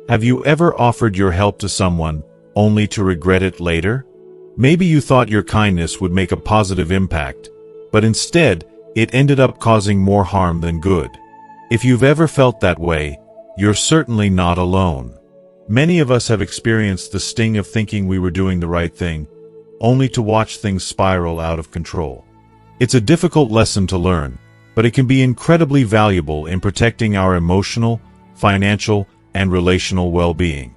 Have you ever offered your help to someone, only to regret it later? Maybe you thought your kindness would make a positive impact, but instead, it ended up causing more harm than good. If you've ever felt that way, you're certainly not alone. Many of us have experienced the sting of thinking we were doing the right thing, only to watch things spiral out of control. It's a difficult lesson to learn, but it can be incredibly valuable in protecting our emotional, financial, and relational well-being.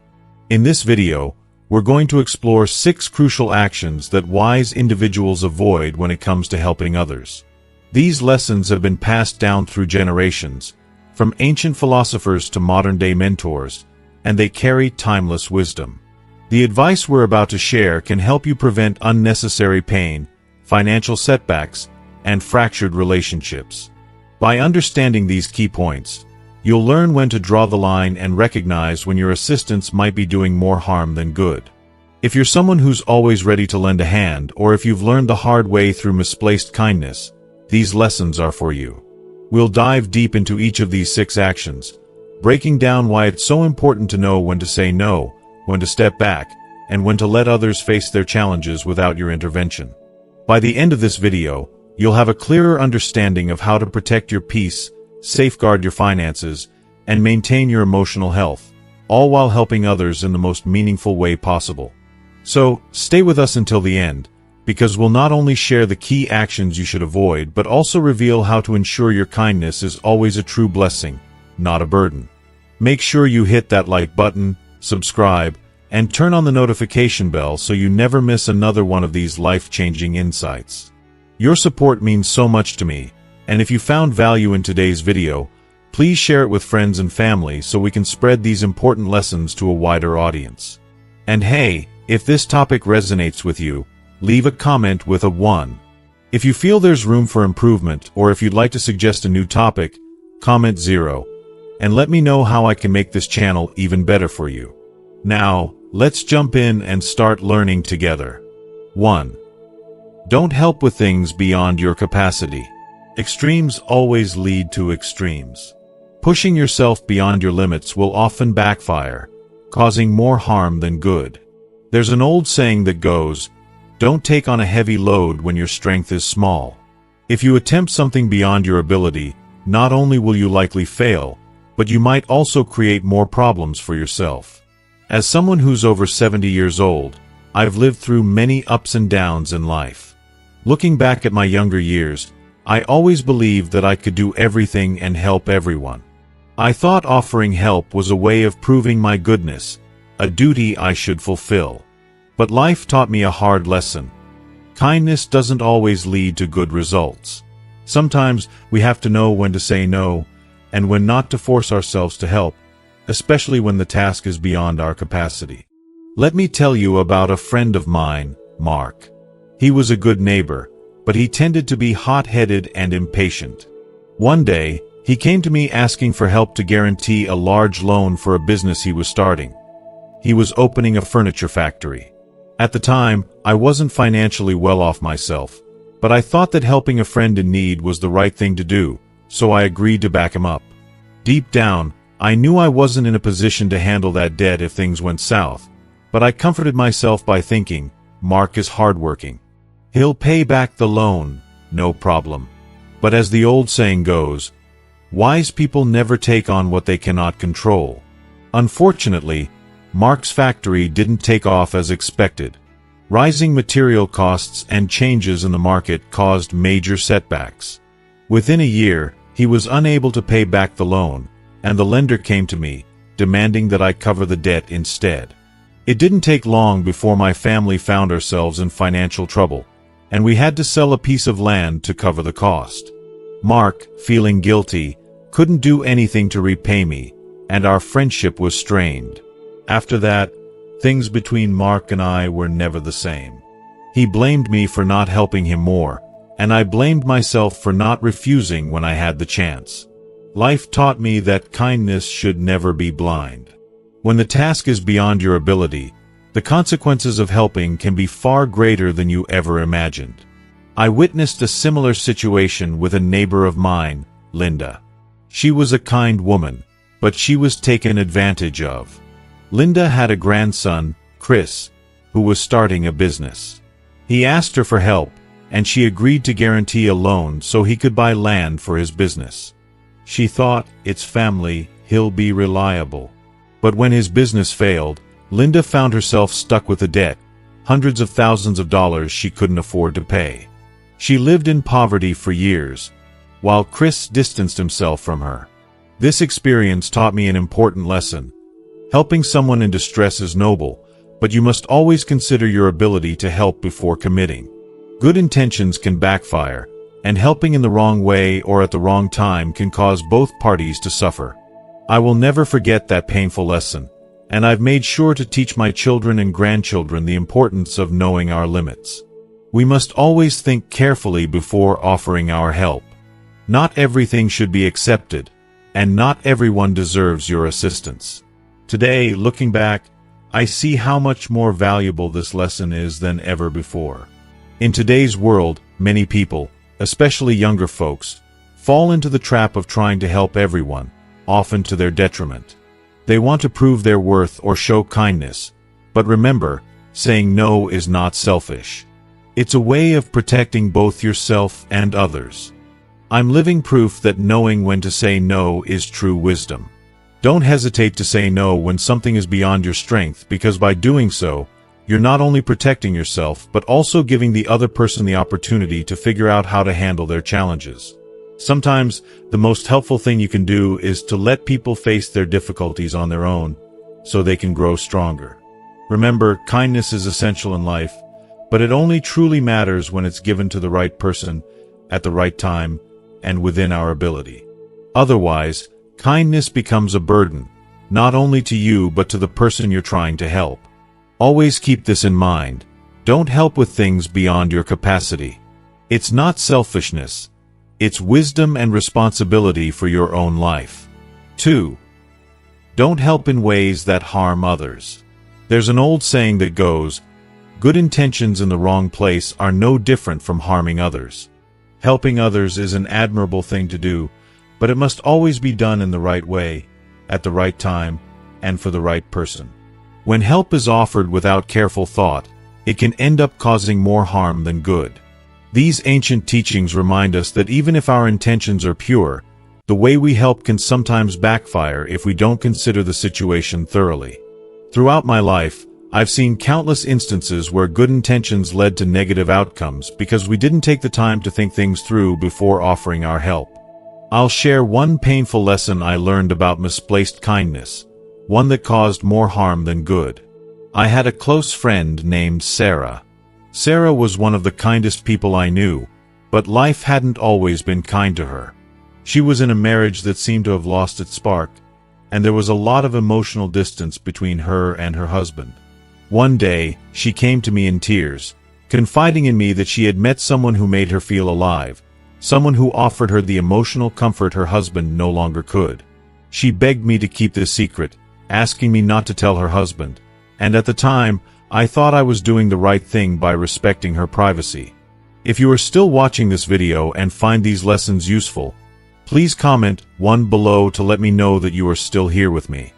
In this video, we're going to explore 6 crucial actions that wise individuals avoid when it comes to helping others. These lessons have been passed down through generations, from ancient philosophers to modern-day mentors, and they carry timeless wisdom. The advice we're about to share can help you prevent unnecessary pain, financial setbacks, and fractured relationships. By understanding these key points, you'll learn when to draw the line and recognize when your assistance might be doing more harm than good. If you're someone who's always ready to lend a hand, or if you've learned the hard way through misplaced kindness, these lessons are for you. We'll dive deep into each of these 6 actions, breaking down why it's so important to know when to say no, when to step back, and when to let others face their challenges without your intervention. By the end of this video, you'll have a clearer understanding of how to protect your peace, safeguard your finances, and maintain your emotional health, all while helping others in the most meaningful way possible. So, stay with us until the end, because we'll not only share the key actions you should avoid, but also reveal how to ensure your kindness is always a true blessing, not a burden. Make sure you hit that like button, subscribe, and turn on the notification bell so you never miss another one of these life-changing insights. Your support means so much to me, and if you found value in today's video, please share it with friends and family so we can spread these important lessons to a wider audience. And hey, if this topic resonates with you, leave a comment with a 1. If you feel there's room for improvement, or if you'd like to suggest a new topic, comment 0, and let me know how I can make this channel even better for you. Now, let's jump in and start learning together. 1. Don't help with things beyond your capacity. Extremes always lead to extremes. Pushing yourself beyond your limits will often backfire, causing more harm than good. There's an old saying that goes, "Don't take on a heavy load when your strength is small." If you attempt something beyond your ability, not only will you likely fail, but you might also create more problems for yourself. As someone who's over 70 years old, I've lived through many ups and downs in life. Looking back at my younger years, I always believed that I could do everything and help everyone. I thought offering help was a way of proving my goodness, a duty I should fulfill. But life taught me a hard lesson. Kindness doesn't always lead to good results. Sometimes we have to know when to say no, and when not to force ourselves to help, especially when the task is beyond our capacity. Let me tell you about a friend of mine, Mark. He was a good neighbor, but he tended to be hot-headed and impatient. One day, he came to me asking for help to guarantee a large loan for a business he was starting. He was opening a furniture factory. At the time, I wasn't financially well off myself, but I thought that helping a friend in need was the right thing to do, so I agreed to back him up. Deep down, I knew I wasn't in a position to handle that debt if things went south, but I comforted myself by thinking, Mark is hardworking. He'll pay back the loan, no problem. But as the old saying goes, wise people never take on what they cannot control. Unfortunately, Mark's factory didn't take off as expected. Rising material costs and changes in the market caused major setbacks. Within a year, he was unable to pay back the loan, and the lender came to me, demanding that I cover the debt instead. It didn't take long before my family found ourselves in financial trouble, and we had to sell a piece of land to cover the cost. Mark, feeling guilty, couldn't do anything to repay me, and our friendship was strained. After that, things between Mark and I were never the same. He blamed me for not helping him more, and I blamed myself for not refusing when I had the chance. Life taught me that kindness should never be blind. When the task is beyond your ability, the consequences of helping can be far greater than you ever imagined. I witnessed a similar situation with a neighbor of mine, Linda. She was a kind woman, but she was taken advantage of. Linda had a grandson, Chris, who was starting a business. He asked her for help, and she agreed to guarantee a loan so he could buy land for his business. She thought, it's family, he'll be reliable. But when his business failed, Linda found herself stuck with a debt, hundreds of thousands of dollars she couldn't afford to pay. She lived in poverty for years, while Chris distanced himself from her. This experience taught me an important lesson. Helping someone in distress is noble, but you must always consider your ability to help before committing. Good intentions can backfire, and helping in the wrong way or at the wrong time can cause both parties to suffer. I will never forget that painful lesson, and I've made sure to teach my children and grandchildren the importance of knowing our limits. We must always think carefully before offering our help. Not everything should be accepted, and not everyone deserves your assistance. Today, looking back, I see how much more valuable this lesson is than ever before. In today's world, many people, especially younger folks, fall into the trap of trying to help everyone, often to their detriment. They want to prove their worth or show kindness, but remember, saying no is not selfish. It's a way of protecting both yourself and others. I'm living proof that knowing when to say no is true wisdom. Don't hesitate to say no when something is beyond your strength, because by doing so, you're not only protecting yourself but also giving the other person the opportunity to figure out how to handle their challenges. Sometimes, the most helpful thing you can do is to let people face their difficulties on their own, so they can grow stronger. Remember, kindness is essential in life, but it only truly matters when it's given to the right person, at the right time, and within our ability. Otherwise, kindness becomes a burden, not only to you but to the person you're trying to help. Always keep this in mind. Don't help with things beyond your capacity. It's not selfishness. It's wisdom and responsibility for your own life. 2. Don't help in ways that harm others. There's an old saying that goes, good intentions in the wrong place are no different from harming others. Helping others is an admirable thing to do, but it must always be done in the right way, at the right time, and for the right person. When help is offered without careful thought, it can end up causing more harm than good. These ancient teachings remind us that even if our intentions are pure, the way we help can sometimes backfire if we don't consider the situation thoroughly. Throughout my life, I've seen countless instances where good intentions led to negative outcomes because we didn't take the time to think things through before offering our help. I'll share one painful lesson I learned about misplaced kindness, one that caused more harm than good. I had a close friend named Sarah. Sarah was one of the kindest people I knew, but life hadn't always been kind to her. She was in a marriage that seemed to have lost its spark, and there was a lot of emotional distance between her and her husband. One day, she came to me in tears, confiding in me that she had met someone who made her feel alive, someone who offered her the emotional comfort her husband no longer could. She begged me to keep this secret, asking me not to tell her husband, and at the time, I thought I was doing the right thing by respecting her privacy. If you are still watching this video and find these lessons useful, please comment 1 below to let me know that you are still here with me.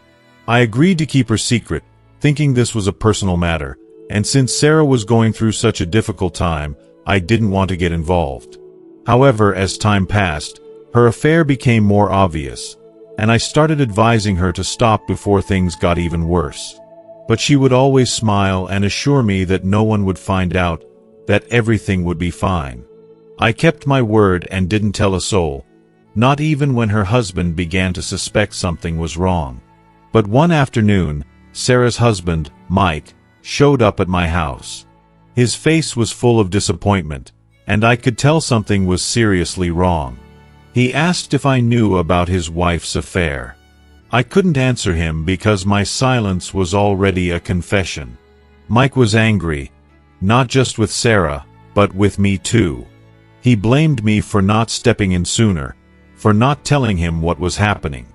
I agreed to keep her secret, thinking this was a personal matter, and since Sarah was going through such a difficult time, I didn't want to get involved. However, as time passed, her affair became more obvious, and I started advising her to stop before things got even worse. But she would always smile and assure me that no one would find out, that everything would be fine. I kept my word and didn't tell a soul, not even when her husband began to suspect something was wrong. But one afternoon, Sarah's husband, Mike, showed up at my house. His face was full of disappointment, and I could tell something was seriously wrong. He asked if I knew about his wife's affair. I couldn't answer him because my silence was already a confession. Mike was angry, not just with Sarah, but with me too. He blamed me for not stepping in sooner, for not telling him what was happening.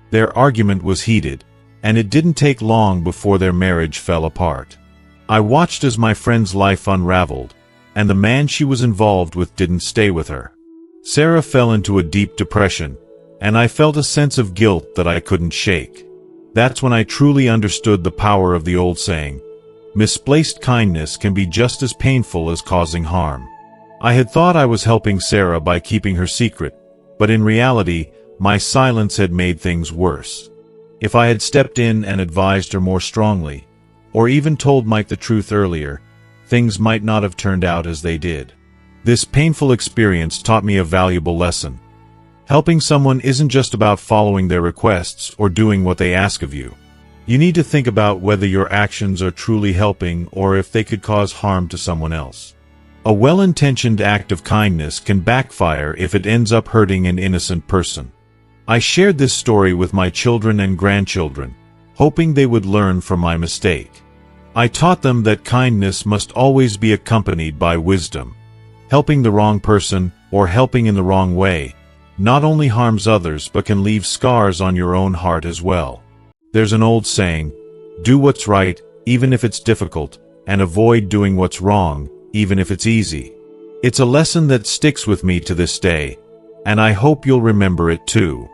Their argument was heated, and it didn't take long before their marriage fell apart. I watched as my friend's life unraveled, and the man she was involved with didn't stay with her. Sarah fell into a deep depression, and I felt a sense of guilt that I couldn't shake. That's when I truly understood the power of the old saying, misplaced kindness can be just as painful as causing harm. I had thought I was helping Sarah by keeping her secret, but in reality, my silence had made things worse. If I had stepped in and advised her more strongly, or even told Mike the truth earlier, things might not have turned out as they did. This painful experience taught me a valuable lesson. Helping someone isn't just about following their requests or doing what they ask of you. You need to think about whether your actions are truly helping or if they could cause harm to someone else. A well-intentioned act of kindness can backfire if it ends up hurting an innocent person. I shared this story with my children and grandchildren, hoping they would learn from my mistake. I taught them that kindness must always be accompanied by wisdom. Helping the wrong person, or helping in the wrong way, not only harms others but can leave scars on your own heart as well. There's an old saying, do what's right, even if it's difficult, and avoid doing what's wrong, even if it's easy. It's a lesson that sticks with me to this day, and I hope you'll remember it too.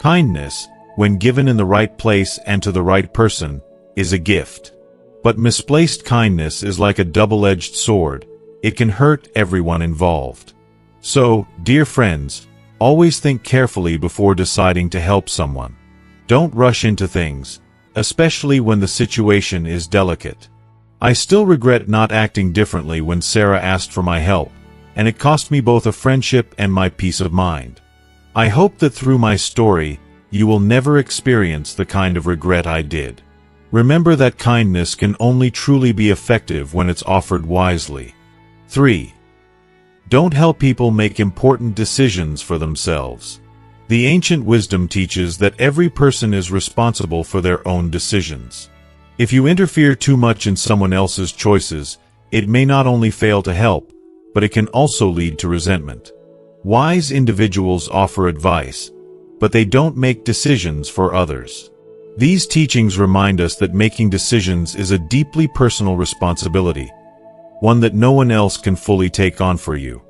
Kindness, when given in the right place and to the right person, is a gift. But misplaced kindness is like a double-edged sword. It can hurt everyone involved. So, dear friends, always think carefully before deciding to help someone. Don't rush into things, especially when the situation is delicate. I still regret not acting differently when Sarah asked for my help, and it cost me both a friendship and my peace of mind. I hope that through my story, you will never experience the kind of regret I did. Remember that kindness can only truly be effective when it's offered wisely. 3. Don't help people make important decisions for themselves. The ancient wisdom teaches that every person is responsible for their own decisions. If you interfere too much in someone else's choices, it may not only fail to help, but it can also lead to resentment. Wise individuals offer advice, but they don't make decisions for others. These teachings remind us that making decisions is a deeply personal responsibility, one that no one else can fully take on for you.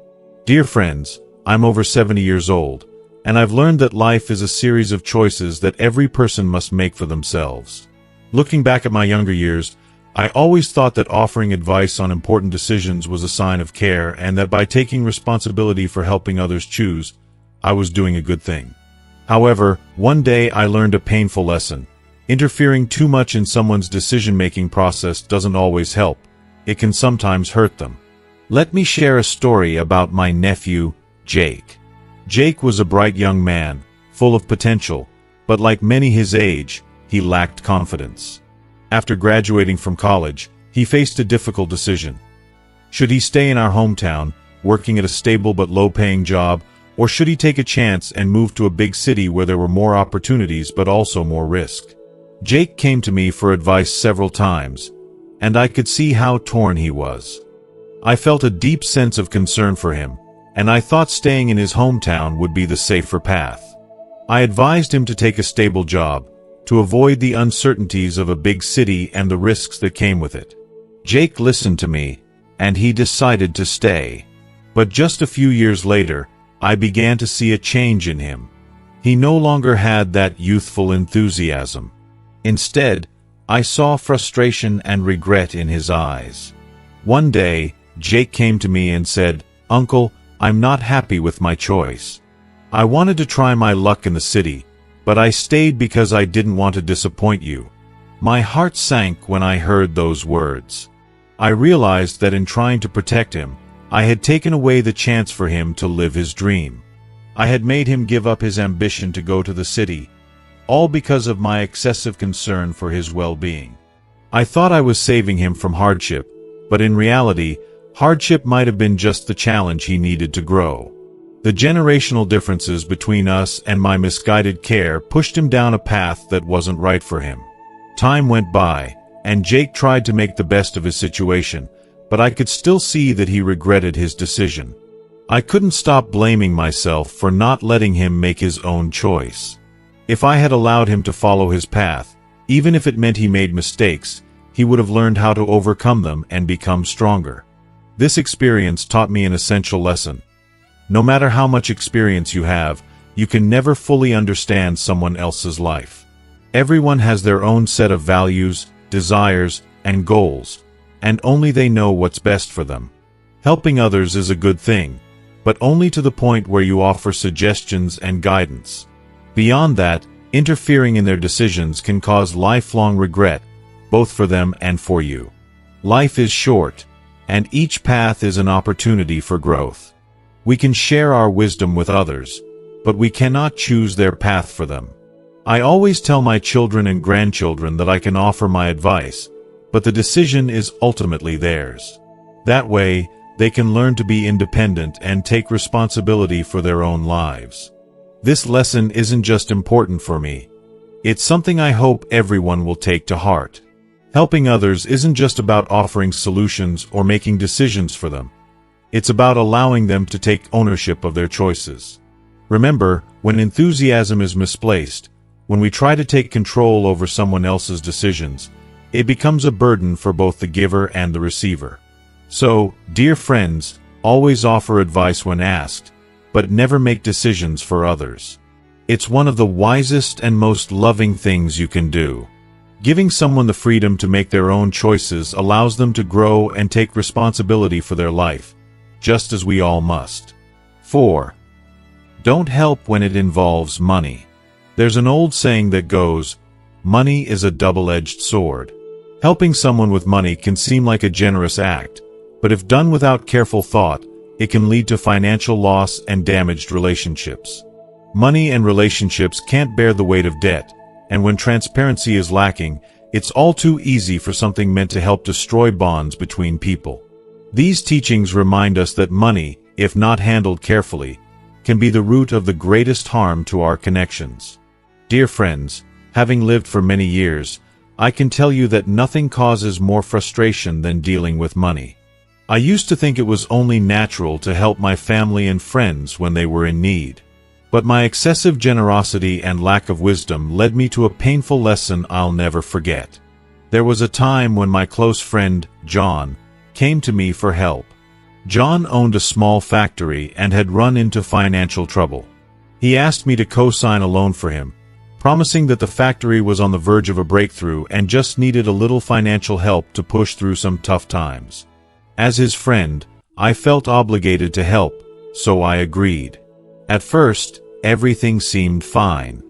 Dear friends, I'm over 70 years old, and I've learned that life is a series of choices that every person must make for themselves. Looking back at my younger years, I always thought that offering advice on important decisions was a sign of care and that by taking responsibility for helping others choose, I was doing a good thing. However, one day I learned a painful lesson. Interfering too much in someone's decision-making process doesn't always help. It can sometimes hurt them. Let me share a story about my nephew, Jake. Jake was a bright young man, full of potential, but like many his age, he lacked confidence. After graduating from college, he faced a difficult decision. Should he stay in our hometown, working at a stable but low-paying job, or should he take a chance and move to a big city where there were more opportunities but also more risk? Jake came to me for advice several times, and I could see how torn he was. I felt a deep sense of concern for him, and I thought staying in his hometown would be the safer path. I advised him to take a stable job, to avoid the uncertainties of a big city and the risks that came with it. Jake listened to me, and he decided to stay. But just a few years later, I began to see a change in him. He no longer had that youthful enthusiasm. Instead, I saw frustration and regret in his eyes. One day, Jake came to me and said, "Uncle, I'm not happy with my choice. I wanted to try my luck in the city, but I stayed because I didn't want to disappoint you." My heart sank when I heard those words. I realized that in trying to protect him, I had taken away the chance for him to live his dream. I had made him give up his ambition to go to the city, all because of my excessive concern for his well-being. I thought I was saving him from hardship, but in reality, hardship might have been just the challenge he needed to grow. The generational differences between us and my misguided care pushed him down a path that wasn't right for him. Time went by, and Jake tried to make the best of his situation, but I could still see that he regretted his decision. I couldn't stop blaming myself for not letting him make his own choice. If I had allowed him to follow his path, even if it meant he made mistakes, he would have learned how to overcome them and become stronger. This experience taught me an essential lesson. No matter how much experience you have, you can never fully understand someone else's life. Everyone has their own set of values, desires, and goals, and only they know what's best for them. Helping others is a good thing, but only to the point where you offer suggestions and guidance. Beyond that, interfering in their decisions can cause lifelong regret, both for them and for you. Life is short, and each path is an opportunity for growth. We can share our wisdom with others, but we cannot choose their path for them. I always tell my children and grandchildren that I can offer my advice, but the decision is ultimately theirs. That way, they can learn to be independent and take responsibility for their own lives. This lesson isn't just important for me. It's something I hope everyone will take to heart. Helping others isn't just about offering solutions or making decisions for them. It's about allowing them to take ownership of their choices. Remember, when enthusiasm is misplaced, when we try to take control over someone else's decisions, it becomes a burden for both the giver and the receiver. So, dear friends, always offer advice when asked, but never make decisions for others. It's one of the wisest and most loving things you can do. Giving someone the freedom to make their own choices allows them to grow and take responsibility for their life, just as we all must. 4. Don't help when it involves money. There's an old saying that goes, money is a double-edged sword. Helping someone with money can seem like a generous act, but if done without careful thought, it can lead to financial loss and damaged relationships. Money and relationships can't bear the weight of debt, and when transparency is lacking, it's all too easy for something meant to help destroy bonds between people. These teachings remind us that money, if not handled carefully, can be the root of the greatest harm to our connections. Dear friends, having lived for many years, I can tell you that nothing causes more frustration than dealing with money. I used to think it was only natural to help my family and friends when they were in need. But my excessive generosity and lack of wisdom led me to a painful lesson I'll never forget. There was a time when my close friend, John, came to me for help. John owned a small factory and had run into financial trouble. He asked me to co-sign a loan for him, promising that the factory was on the verge of a breakthrough and just needed a little financial help to push through some tough times. As his friend, I felt obligated to help, so I agreed. At first, everything seemed fine.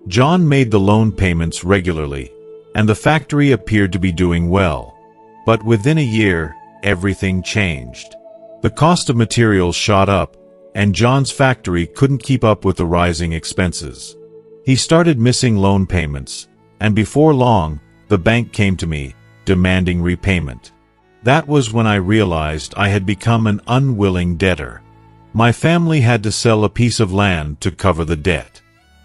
John made the loan payments regularly, and the factory appeared to be doing well. But within a year, everything changed. The cost of materials shot up, and John's factory couldn't keep up with the rising expenses. He started missing loan payments, and before long, the bank came to me, demanding repayment. That was when I realized I had become an unwilling debtor. My family had to sell a piece of land to cover the debt.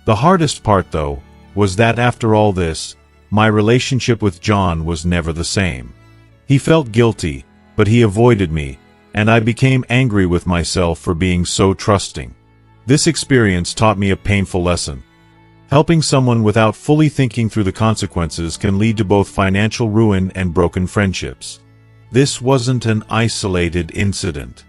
The hardest part, though, was that after all this, my relationship with John was never the same. He felt guilty, but he avoided me, and I became angry with myself for being so trusting. This experience taught me a painful lesson. Helping someone without fully thinking through the consequences can lead to both financial ruin and broken friendships. This wasn't an isolated incident.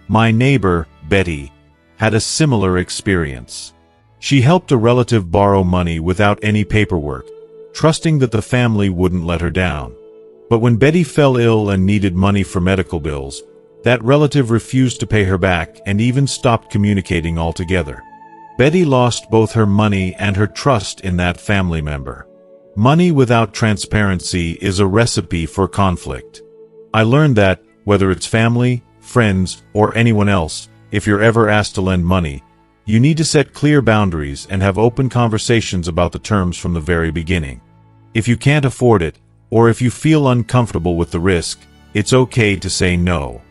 My neighbor, Betty, had a similar experience. She helped a relative borrow money without any paperwork, trusting that the family wouldn't let her down. But when Betty fell ill and needed money for medical bills, that relative refused to pay her back and even stopped communicating altogether. Betty lost both her money and her trust in that family member. Money without transparency is a recipe for conflict. I learned that, whether it's family, friends, or anyone else, if you're ever asked to lend money, you need to set clear boundaries and have open conversations about the terms from the very beginning. If you can't afford it, or if you feel uncomfortable with the risk, it's okay to say no.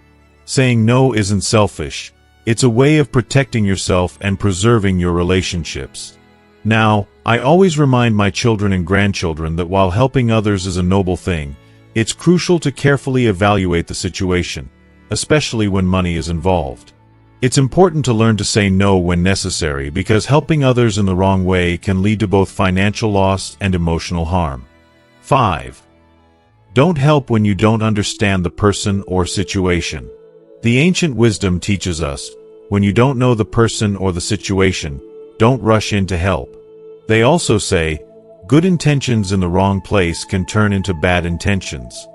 Saying no isn't selfish. It's a way of protecting yourself and preserving your relationships. Now, I always remind my children and grandchildren that while helping others is a noble thing, it's crucial to carefully evaluate the situation, especially when money is involved. It's important to learn to say no when necessary because helping others in the wrong way can lead to both financial loss and emotional harm. 5. Don't help when you don't understand the person or situation. The ancient wisdom teaches us, when you don't know the person or the situation, don't rush in to help. They also say, Good intentions in the wrong place can turn into bad intentions.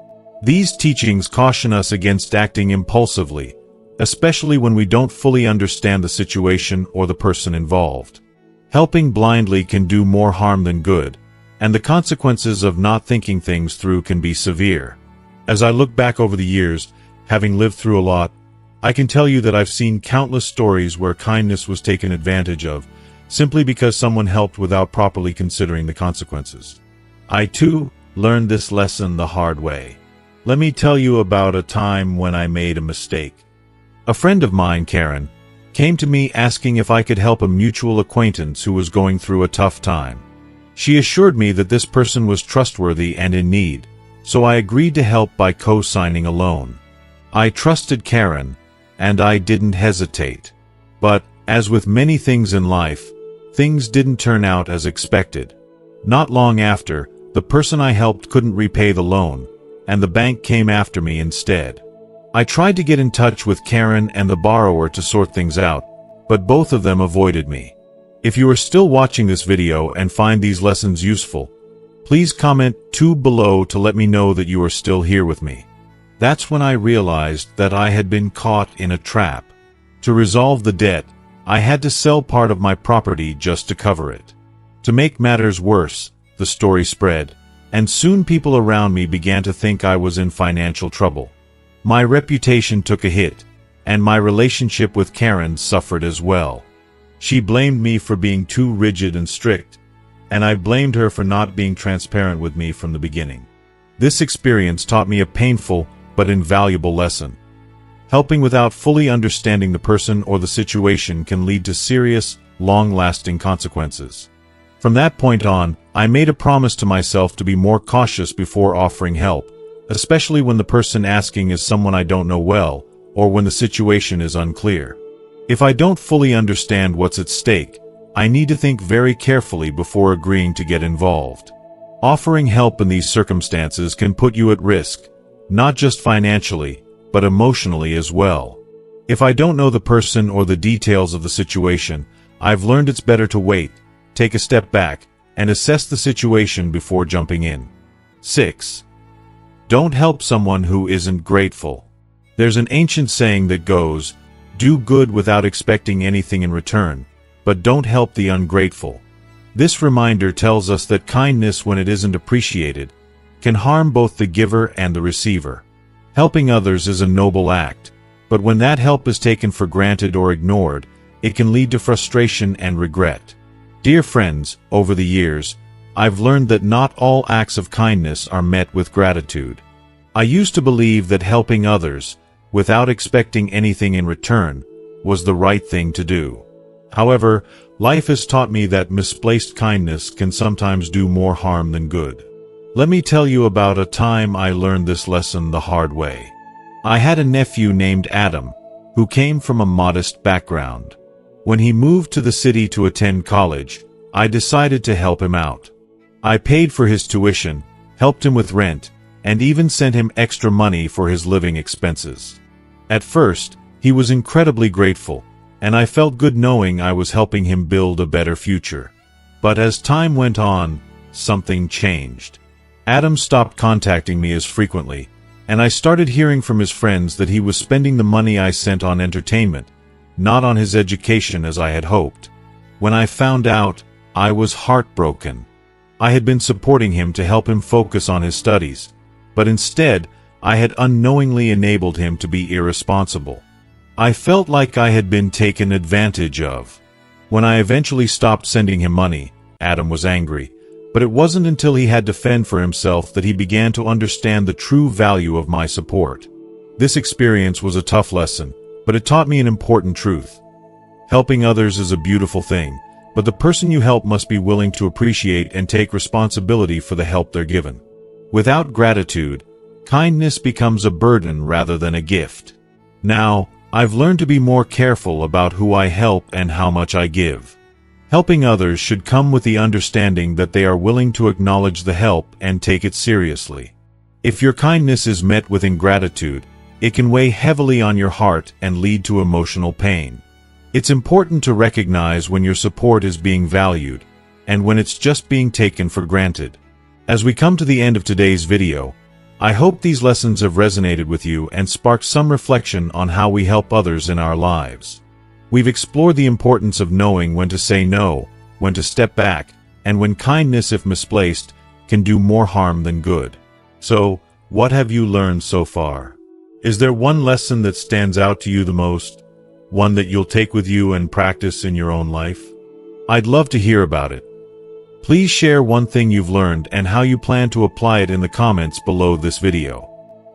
These teachings caution us against acting impulsively, especially when we don't fully understand the situation or the person involved. Helping blindly can do more harm than good, and the consequences of not thinking things through can be severe. As I look back over the years, having lived through a lot, I can tell you that I've seen countless stories where kindness was taken advantage of, simply because someone helped without properly considering the consequences. I too learned this lesson the hard way. Let me tell you about a time when I made a mistake. A friend of mine, Karen, came to me asking if I could help a mutual acquaintance who was going through a tough time. She assured me that this person was trustworthy and in need, so I agreed to help by co-signing a loan. I trusted Karen, and I didn't hesitate. But, as with many things in life, things didn't turn out as expected. Not long after, the person I helped couldn't repay the loan, and the bank came after me instead. I tried to get in touch with Karen and the borrower to sort things out, but both of them avoided me. If you are still watching this video and find these lessons useful, please comment 2 below to let me know that you are still here with me. That's when I realized that I had been caught in a trap. To resolve the debt, I had to sell part of my property just to cover it. To make matters worse, the story spread, and soon people around me began to think I was in financial trouble. My reputation took a hit, and my relationship with Karen suffered as well. She blamed me for being too rigid and strict, and I blamed her for not being transparent with me from the beginning. This experience taught me a painful but invaluable lesson. Helping without fully understanding the person or the situation can lead to serious, long-lasting consequences. From that point on, I made a promise to myself to be more cautious before offering help, especially when the person asking is someone I don't know well, or when the situation is unclear. If I don't fully understand what's at stake, I need to think very carefully before agreeing to get involved. Offering help in these circumstances can put you at risk, not just financially, but emotionally as well. If I don't know the person or the details of the situation, I've learned it's better to wait, take a step back, and assess the situation before jumping in. 6. Don't help someone who isn't grateful. There's an ancient saying that goes, "Do good without expecting anything in return, but don't help the ungrateful." This reminder tells us that kindness, when it isn't appreciated, can harm both the giver and the receiver. Helping others is a noble act, but when that help is taken for granted or ignored, it can lead to frustration and regret. Dear friends, over the years, I've learned that not all acts of kindness are met with gratitude. I used to believe that helping others, without expecting anything in return, was the right thing to do. However, life has taught me that misplaced kindness can sometimes do more harm than good. Let me tell you about a time I learned this lesson the hard way. I had a nephew named Adam, who came from a modest background. When he moved to the city to attend college, I decided to help him out. I paid for his tuition, helped him with rent, and even sent him extra money for his living expenses. At first, he was incredibly grateful, and I felt good knowing I was helping him build a better future. But as time went on, something changed. Adam stopped contacting me as frequently, and I started hearing from his friends that he was spending the money I sent on entertainment, not on his education as I had hoped. When I found out, I was heartbroken. I had been supporting him to help him focus on his studies, but instead, I had unknowingly enabled him to be irresponsible. I felt like I had been taken advantage of. When I eventually stopped sending him money, Adam was angry, but it wasn't until he had to fend for himself that he began to understand the true value of my support. This experience was a tough lesson, but it taught me an important truth. Helping others is a beautiful thing, but the person you help must be willing to appreciate and take responsibility for the help they're given. Without gratitude, kindness becomes a burden rather than a gift. Now, I've learned to be more careful about who I help and how much I give. Helping others should come with the understanding that they are willing to acknowledge the help and take it seriously. If your kindness is met with ingratitude, it can weigh heavily on your heart and lead to emotional pain. It's important to recognize when your support is being valued, and when it's just being taken for granted. As we come to the end of today's video, I hope these lessons have resonated with you and sparked some reflection on how we help others in our lives. We've explored the importance of knowing when to say no, when to step back, and when kindness, if misplaced, can do more harm than good. So, what have you learned so far? Is there one lesson that stands out to you the most? One that you'll take with you and practice in your own life? I'd love to hear about it. Please share one thing you've learned and how you plan to apply it in the comments below this video.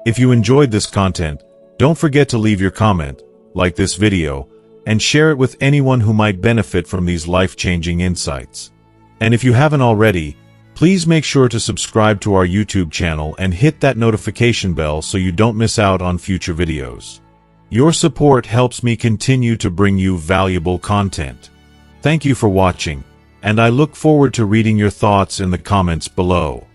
If you enjoyed this content, don't forget to leave your comment, like this video, and share it with anyone who might benefit from these life-changing insights. And if you haven't already, please make sure to subscribe to our YouTube channel and hit that notification bell so you don't miss out on future videos. Your support helps me continue to bring you valuable content. Thank you for watching, and I look forward to reading your thoughts in the comments below.